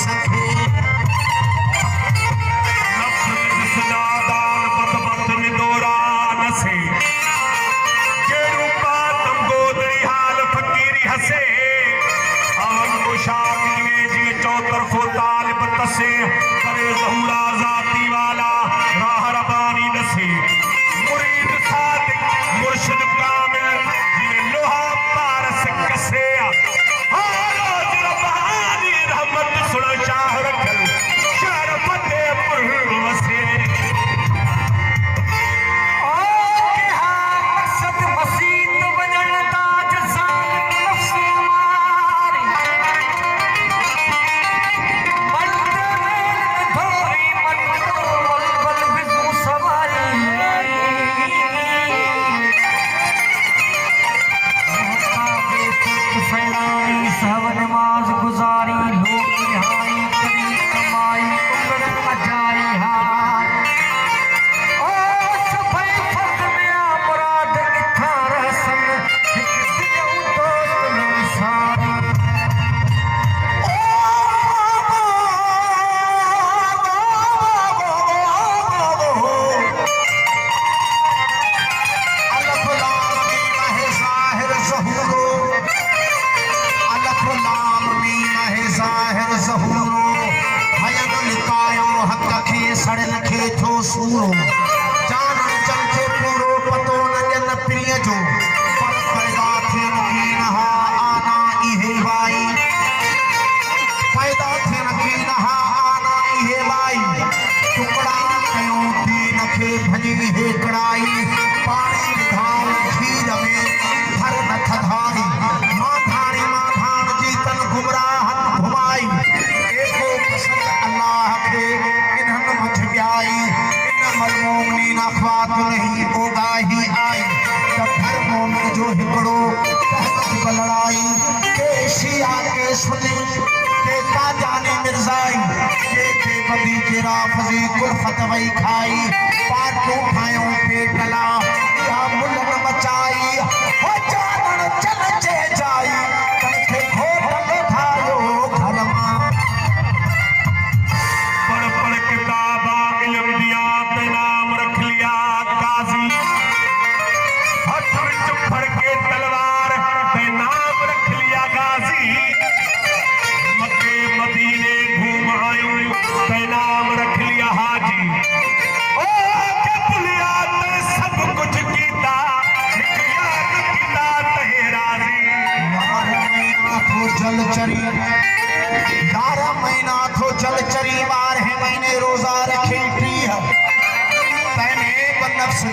सके नफ्स नादान बदबत निदोरा नसे के रूपा तम गोदरी हाल फकीरी हसे अवन मुशाफी में जी चौतरफो तालिब तसे करे जहूरा जाती वाला राह रबानी नसे मुरीद सादिक मुर्शिद कामिल जिन्हें लोहा पारस कसे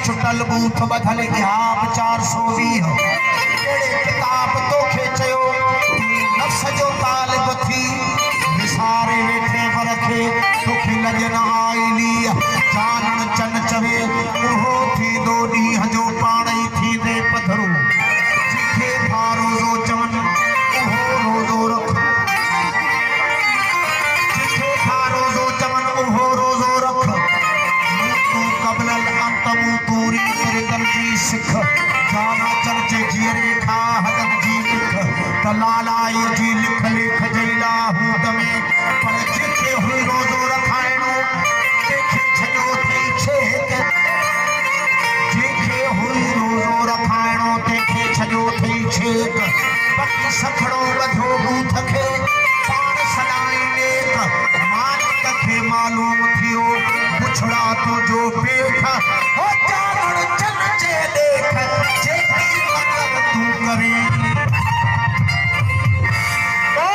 छुटल बूथ बदल इहाब 420 केड़े किताब तोखे चयो नफ्स जो तालिब थी विसारे वेठे वरखे तोखे लज न आईली जानन चन चवे उहो थी दो ॾींहं जो पाण ई थींदे पधरो जिथे फारोज़ो चवन उहो रोज़ो रख जिथे फारोज़ो चवन उहो रोज़ो रख कबलल अंतमू तूरी करदल जी सिख जाना चर्चे जीरे खा हदम जी लिख तलालाई जी लिख लिख जैला हूद में पर जिथे हुई रोज़ो रखाइणो देखे छॾो थी छेक जिथे हुई रोज़ो रखाइणो देखे छॾो थी छेक बाक़ी सखड़ो वधो बूथ खे पाण सदाई नेक मालिक खे मालूम थियो पुछड़ा तो जो पेठ हो जानन चल जे देख जेकी मगर तू करे ओ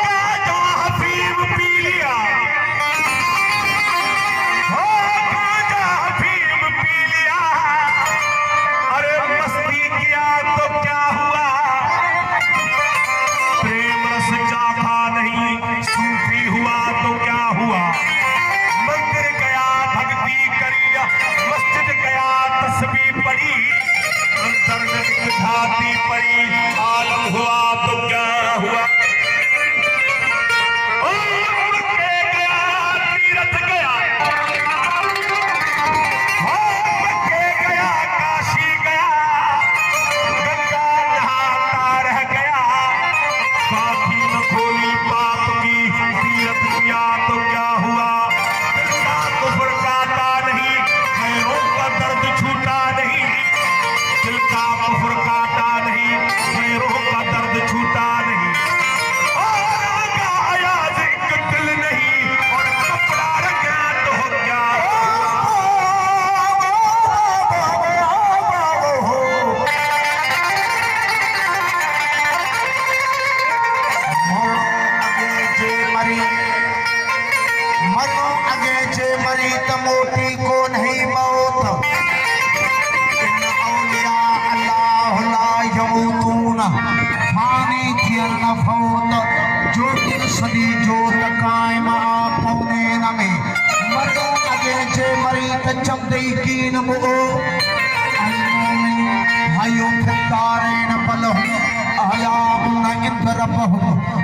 काजा हफीम पी लिया हो काजा हफीम पी लिया अरे मस्ती किया तो क्या हुआ प्रेम रस चाखा नहीं सूफी हुआ तो क्या हुआ मंदिर गया भक्ति करी मस्जिद गया तस्बीह पढ़ी मनो अगे जे मरी त मोटी को नहीं मौत इन औलिया अल्लाह ला यमूतून फानी थियन न फौत जो दिन सदी जोत कायम आ पौने न में मनो अगे जे मरी त चमदई कीन मुओ भाइयों फिरदारेन पलहु अहयाउन इंद रब्बहु